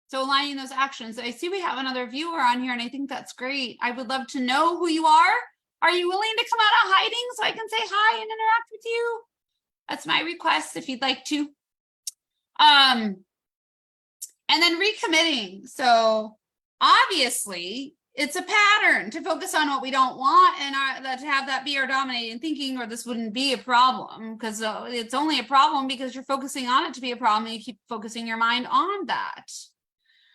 So aligning those actions. I see we have another viewer on here, and I think that's great. I would love to know who you are. Are you willing to come out of hiding so I can say hi and interact with you? That's my request if you'd like to. And then recommitting. So obviously it's a pattern to focus on what we don't want, and to have that be our dominating thinking, or this wouldn't be a problem, because it's only a problem because you're focusing on it to be a problem, and you keep focusing your mind on that.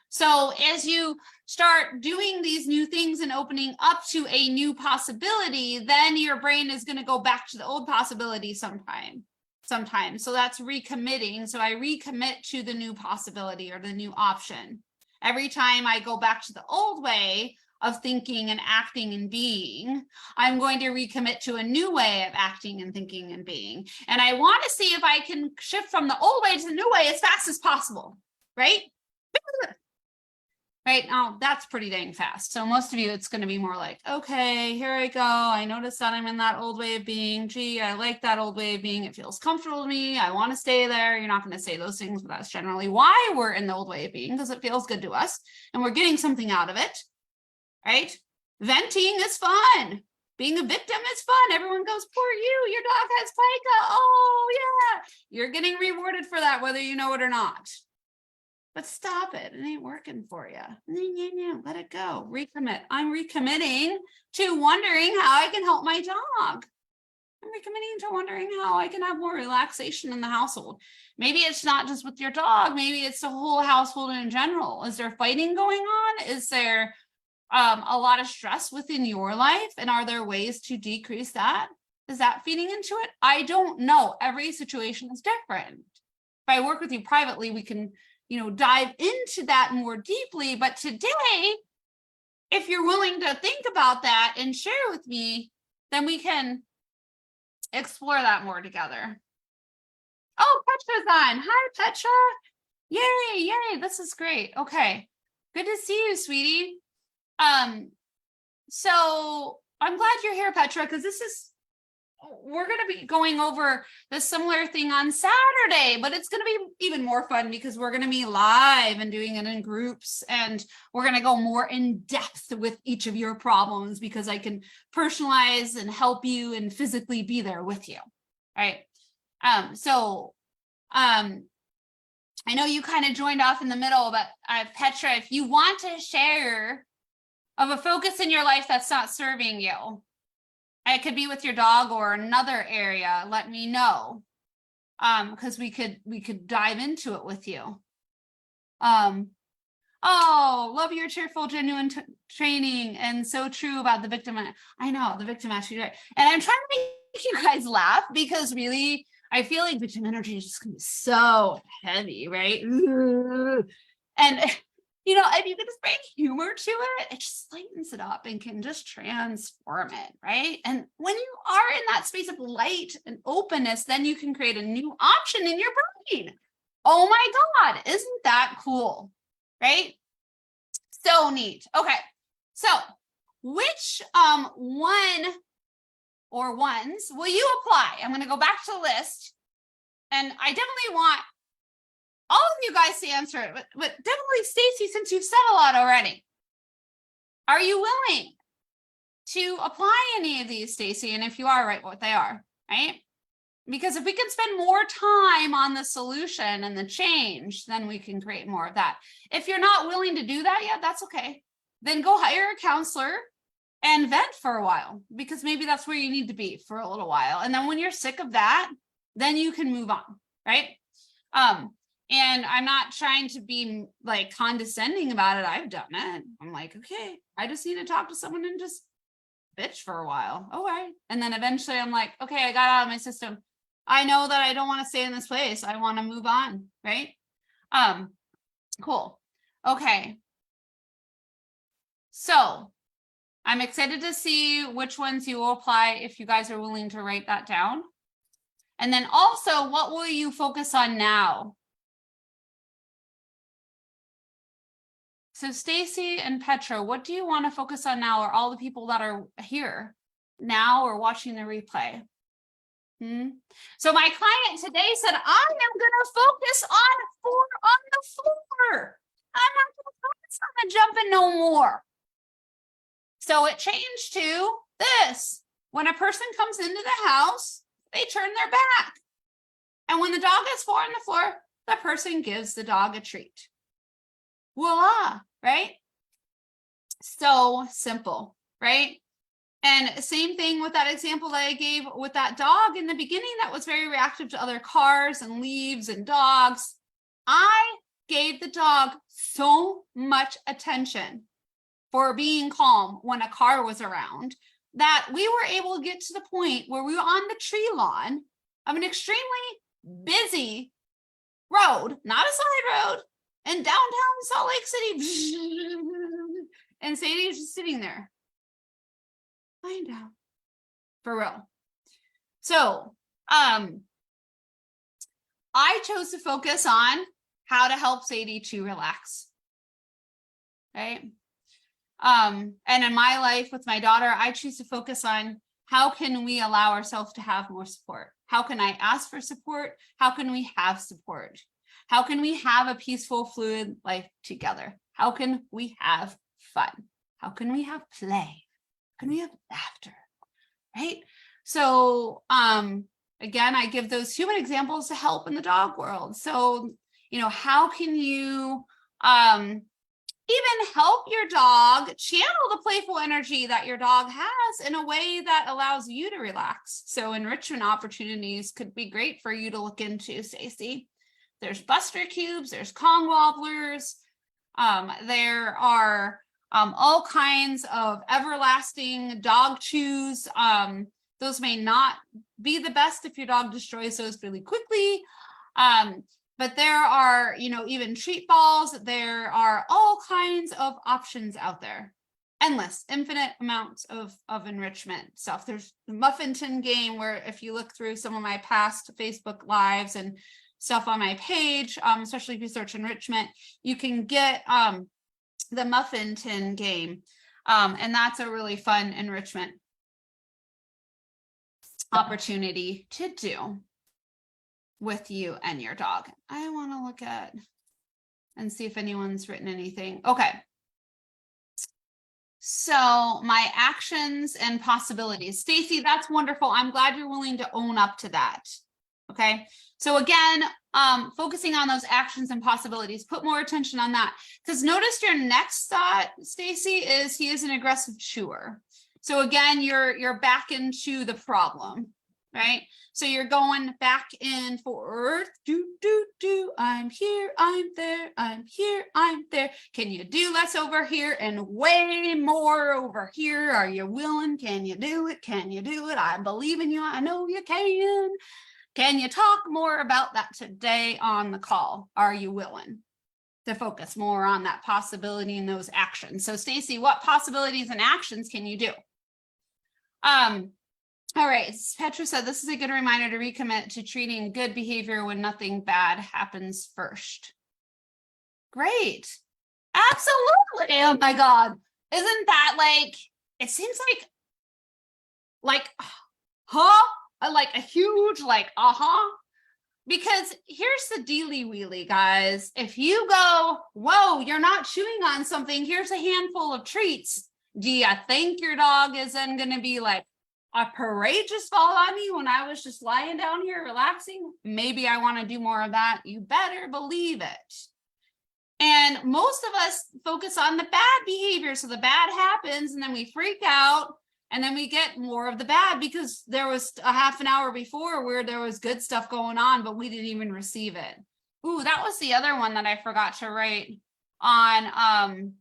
So as you start doing these new things and opening up to a new possibility, then your brain is going to go back to the old possibility sometimes. So that's recommitting. So I recommit to the new possibility or the new option. Every time I go back to the old way of thinking and acting and being, I'm going to recommit to a new way of acting and thinking and being. And I want to see if I can shift from the old way to the new way as fast as possible, right? Right now, that's pretty dang fast. So most of you, it's going to be more like, okay, here I go. I noticed that I'm in that old way of being. Gee, I like that old way of being. It feels comfortable to me. I want to stay there. You're not going to say those things, but that's generally why we're in the old way of being, because it feels good to us and we're getting something out of it, right? Venting is fun. Being a victim is fun. Everyone goes, poor you, your dog has pica. Oh, yeah. You're getting rewarded for that, whether you know it or not. But stop it. It ain't working for you. No, let it go. Recommit. I'm recommitting to wondering how I can help my dog. I'm recommitting to wondering how I can have more relaxation in the household. Maybe it's not just with your dog. Maybe it's the whole household in general. Is there fighting going on? Is there a lot of stress within your life? And are there ways to decrease that? Is that feeding into it? I don't know. Every situation is different. If I work with you privately, we can, dive into that more deeply. But today, if you're willing to think about that and share with me, then we can explore that more together. Oh, Petra's on. Hi, Petra. Yay. This is great. Okay. Good to see you, sweetie. So I'm glad you're here, Petra, because we're going to be going over the similar thing on Saturday, but it's going to be even more fun because we're going to be live and doing it in groups, and we're going to go more in depth with each of your problems because I can personalize and help you and physically be there with you. Right. I know you kind of joined off in the middle, but Petra, if you want to share of a focus in your life that's not serving you, it could be with your dog or another area, let me know. Because we could dive into it with you. Oh, love your cheerful, genuine training, and so true about the victim. I know the victim actually, right? And I'm trying to make you guys laugh because really, I feel like victim energy is just gonna be so heavy, right? And if you can just bring humor to it, it just lightens it up and can just transform it, right? And when you are in that space of light and openness, then you can create a new option in your brain. Oh my God, isn't that cool, right? So neat. Okay, so which one or ones will you apply? I'm going to go back to the list, and I definitely want all of you guys to answer it, but definitely Stacy, since you've said a lot already. Are you willing to apply any of these, Stacy? And if you are, write what they are, right? Because if we can spend more time on the solution and the change, then we can create more of that. If you're not willing to do that yet, that's okay. Then go hire a counselor and vent for a while, because maybe that's where you need to be for a little while. And then when you're sick of that, then you can move on, right? And I'm not trying to be like condescending about it. I've done it. I'm like, okay, I just need to talk to someone and just bitch for a while. All right. And then eventually I'm like, okay, I got out of my system. I know that I don't want to stay in this place. I want to move on. Right. Cool. Okay. So I'm excited to see which ones you will apply if you guys are willing to write that down. And then also, what will you focus on now? So Stacy and Petra, what do you want to focus on now, or all the people that are here now or watching the replay? So my client today said, I am going to focus on the floor. I'm not going to focus on the jumping no more. So it changed to this. When a person comes into the house, they turn their back. And when the dog is four on the floor, the person gives the dog a treat. Voila, right? So simple, right? And same thing with that example that I gave with that dog in the beginning that was very reactive to other cars and leaves and dogs. I gave the dog so much attention for being calm when a car was around that we were able to get to the point where we were on the tree lawn of an extremely busy road, not a side road, in downtown Salt Lake City. And Sadie was just sitting there. Lying down. For real. So, I chose to focus on how to help Sadie to relax. Right? And in my life with my daughter, I choose to focus on how can we allow ourselves to have more support? How can I ask for support? How can we have support? How can we have a peaceful, fluid life together? How can we have fun? How can we have play? How can we have laughter? Right? So, again, I give those human examples to help in the dog world. So, how can you even help your dog channel the playful energy that your dog has in a way that allows you to relax. So enrichment opportunities could be great for you to look into, Stacy. There's Buster Cubes, there's Kong Wobblers, there are all kinds of everlasting dog chews. Those may not be the best if your dog destroys those really quickly. But there are, even treat balls. There are all kinds of options out there. Endless, infinite amounts of enrichment stuff. There's the muffin tin game, where if you look through some of my past Facebook lives and stuff on my page, especially if you search enrichment, you can get the muffin tin game. And that's a really fun enrichment opportunity to do with you and your dog. I want to look at and see if anyone's written anything. Okay. So my actions and possibilities. Stacy, that's wonderful. I'm glad you're willing to own up to that. Okay. So again, focusing on those actions and possibilities, put more attention on that. Because notice your next thought, Stacy, is he is an aggressive chewer. So again, you're back into the problem, right? So you're going back and forth. I'm here, I'm there, I'm here, I'm there. Can you do less over here and way more over here? Are you willing? Can you do it? Can you do it? I believe in you. I know you can. Can you talk more about that today on the call? Are you willing to focus more on that possibility and those actions? So Stacy, what possibilities and actions can you do? All right, Petra said, this is a good reminder to recommit to treating good behavior when nothing bad happens first. Great. Absolutely. Oh my God. Isn't that like, it seems like, huh? Like a huge, because here's the dealy wheelie, guys. If you go, whoa, you're not chewing on something, here's a handful of treats. Do you think your dog is then going to be like, a parade just fall on me when I was just lying down here relaxing? Maybe I want to do more of that. You better believe it. And most of us focus on the bad behavior. So the bad happens and then we freak out and then we get more of the bad because there was a half an hour before where there was good stuff going on, but we didn't even receive it. Ooh, that was the other one that I forgot to write on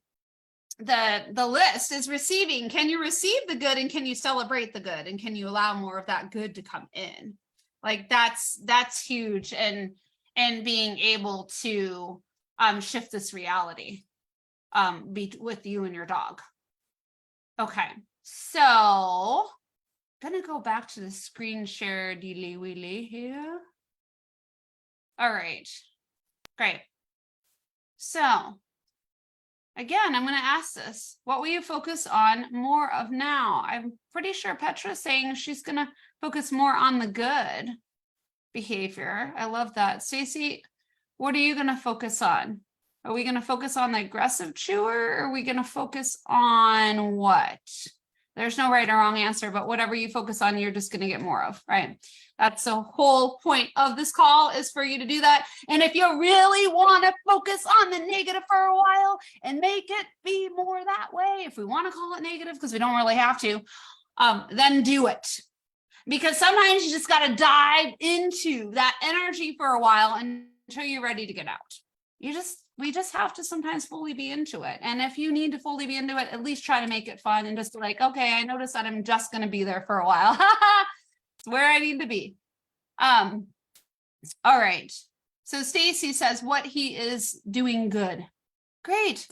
the list is receiving. Can you receive the good and can you celebrate the good and can you allow more of that good to come in? Like that's huge, and being able to shift this reality with you and your dog. Okay, so I'm gonna go back to the screen share dealy wheelie here. All right, great. So again, I'm going to ask this. What will you focus on more of now? I'm pretty sure Petra's saying she's going to focus more on the good behavior. I love that. Stacy, what are you going to focus on? Are we going to focus on the aggressive chewer? Or are we going to focus on what? There's no right or wrong answer, but whatever you focus on, you're just going to get more of, right? That's the whole point of this call, is for you to do that. And if you really want to focus on the negative for a while and make it be more that way, if we want to call it negative, because we don't really have to, then do it. Because sometimes you just got to dive into that energy for a while until you're ready to get out. We just have to sometimes fully be into it. And if you need to fully be into it, at least try to make it fun and just like, okay, I noticed that I'm just going to be there for a while. It's where I need to be. All right. So Stacy says what he is doing good. Great.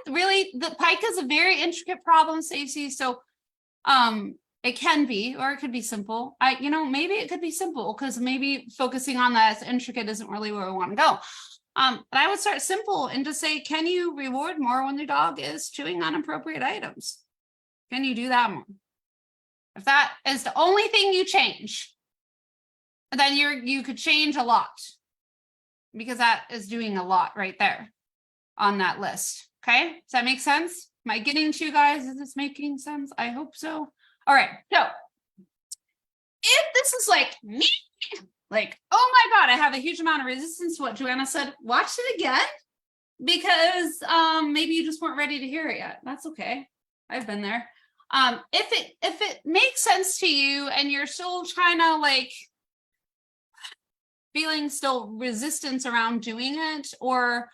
The pike is a very intricate problem, Stacy. So it can be, or it could be simple. Maybe it could be simple because maybe focusing on that intricate isn't really where we want to go. But I would start simple and just say, can you reward more when the dog is chewing on appropriate items? Can you do that more? If that is the only thing you change, then you could change a lot, because that is doing a lot right there on that list. Okay, does that make sense? Am I getting to you guys? Is this making sense? I hope so. All right, so if this is like me, like, oh my God, I have a huge amount of resistance to what Joanna said, watch it again because maybe you just weren't ready to hear it yet. That's okay. I've been there. If it makes sense to you and you're still trying to like feeling still resistance around doing it, or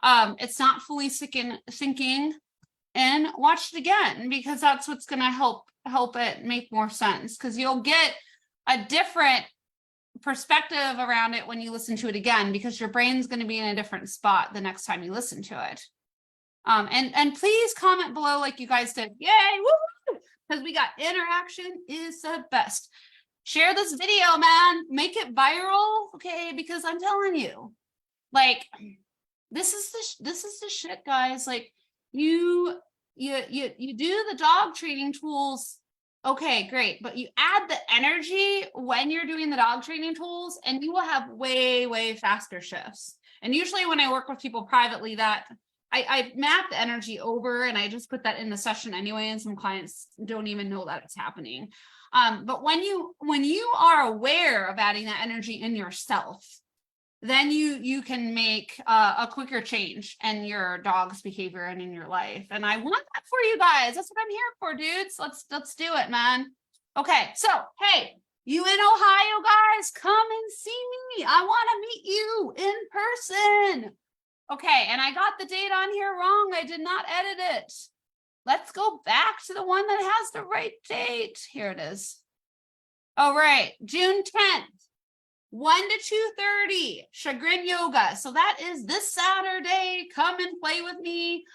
it's not fully sinking in, watch it again, because that's what's going to help it make more sense, because you'll get a different perspective around it when you listen to it again, because your brain's going to be in a different spot the next time you listen to it. And please comment below like you guys did. Yay, woo! Because we got interaction is the best. Share this video, man. Make it viral, okay? Because I'm telling you, like, this is the shit, guys. Like, you do the dog training tools. Okay, great. But you add the energy when you're doing the dog training tools, and you will have way, way faster shifts. And usually when I work with people privately, that I map the energy over, and I just put that in the session anyway, and some clients don't even know that it's happening. But when you are aware of adding that energy in yourself, then you can make a quicker change in your dog's behavior and in your life. And I want that for you guys. That's what I'm here for, dudes. Let's do it, man. Okay, so hey, you in Ohio, guys, come and see me. I want to meet you in person. Okay, and I got the date on here wrong. I did not edit it. Let's go back to the one that has the right date. Here it is. All right, June 10th. 1 to 2:30, Chagrin Yoga. So that is this Saturday. Come and play with me.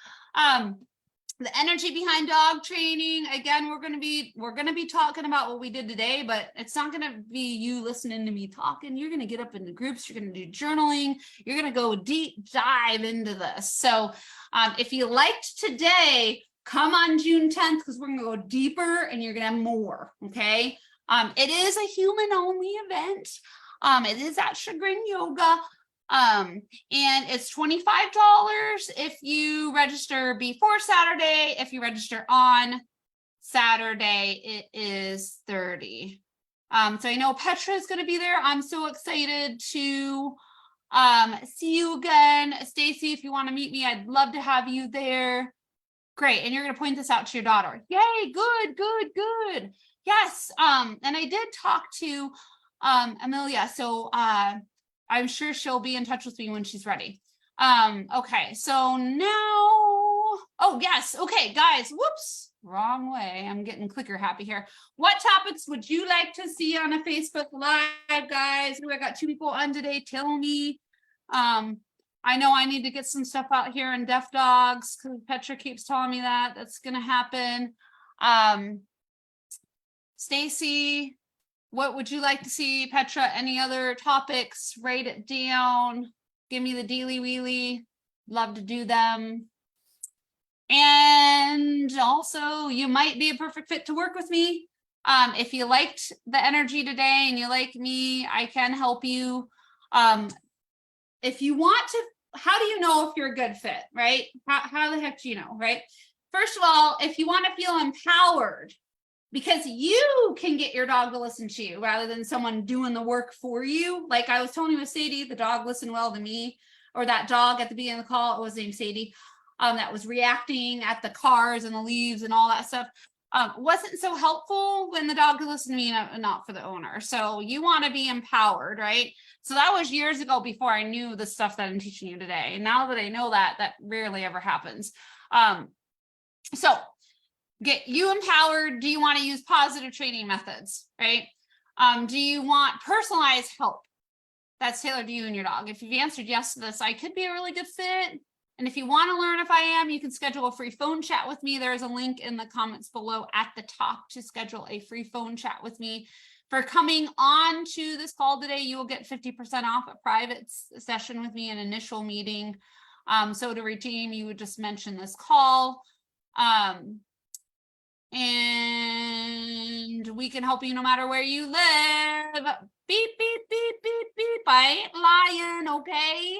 The energy behind dog training. Again, we're gonna be talking about what we did today, but it's not gonna be you listening to me talking. You're gonna get up into groups. You're gonna do journaling. You're gonna go deep dive into this. So if you liked today, come on June 10th, because we're gonna go deeper and you're gonna have more. Okay. It is a human-only event. It is at Chagrin Yoga, and it's $25 if you register before Saturday. If you register on Saturday, it is $30. So I know Petra is going to be there. I'm so excited to see you again. Stacy, if you want to meet me, I'd love to have you there. Great. And you're going to point this out to your daughter. Yay, good. Yes. And I did talk to Amelia, so I'm sure she'll be in touch with me when she's ready. Okay, so now, oh yes, okay, guys, whoops, wrong way. I'm getting clicker happy here. What topics would you like to see on a Facebook Live, guys? I got 2 people on today. Tell me. I know I need to get some stuff out here in deaf dogs, because Petra keeps telling me that that's gonna happen. Stacy, what would you like to see, Petra? Any other topics? Write it down. Give me the dealy wheelie. Love to do them. And also, you might be a perfect fit to work with me. If you liked the energy today and you like me, I can help you. If you want to, how do you know if you're a good fit, right? How the heck do you know, right? First of all, if you want to feel empowered, because you can get your dog to listen to you rather than someone doing the work for you. Like I was telling you with Sadie, the dog listened well to me, or that dog at the beginning of the call, it was named Sadie, that was reacting at the cars and the leaves and all that stuff. Wasn't so helpful when the dog could listen to me, not for the owner. So you want to be empowered, right? So that was years ago, before I knew the stuff that I'm teaching you today. And now that I know that, that rarely ever happens. So get you empowered. Do you want to use positive training methods, right? Do you want personalized help that's tailored to you and your dog? If you've answered yes to this, I could be a really good fit. And if you want to learn if I am, you can schedule a free phone chat with me. There's a link in the comments below at the top to schedule a free phone chat with me. For coming on to this call today, you will get 50% off a private session with me, an initial meeting. So to redeem, you would just mention this call. And we can help you no matter where you live. Beep, beep, beep, beep, beep. I ain't lying, okay?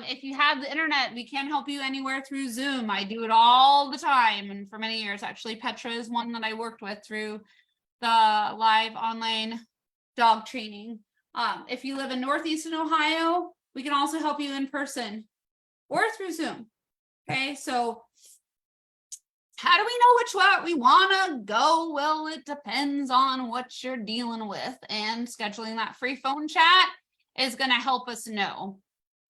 If you have the internet, we can help you anywhere through Zoom. I do it all the time, and for many years. Actually, Petra is one that I worked with through the live online dog training. If you live in Northeastern Ohio, we can also help you in person. or through Zoom. Okay, so how do we know which way we want to go? Well, it depends on what you're dealing with, and scheduling that free phone chat is going to help us know.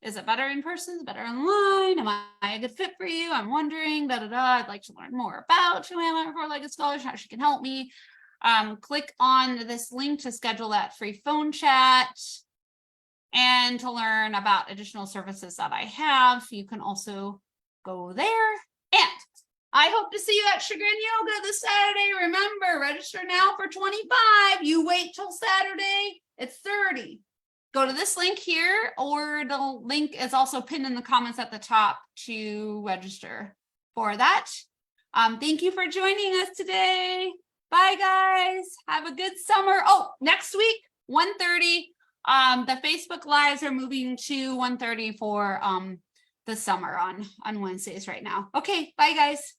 Is it better in person? Is it better online? Am I a good fit for you? I'm wondering, I'd like to learn more about Joanna, four-legged scholar, how she can help me. Click on this link to schedule that free phone chat and to learn about additional services that I have. You can also go there. And I hope to see you at Chagrin Yoga this Saturday. Remember, register now for 25. You wait till Saturday, it's 30. Go to this link here, or the link is also pinned in the comments at the top to register for that. Thank you for joining us today. Bye, guys. Have a good summer. Oh, next week, 1:30. The Facebook Lives are moving to 1:30 for the summer on Wednesdays right now. Okay, bye, guys.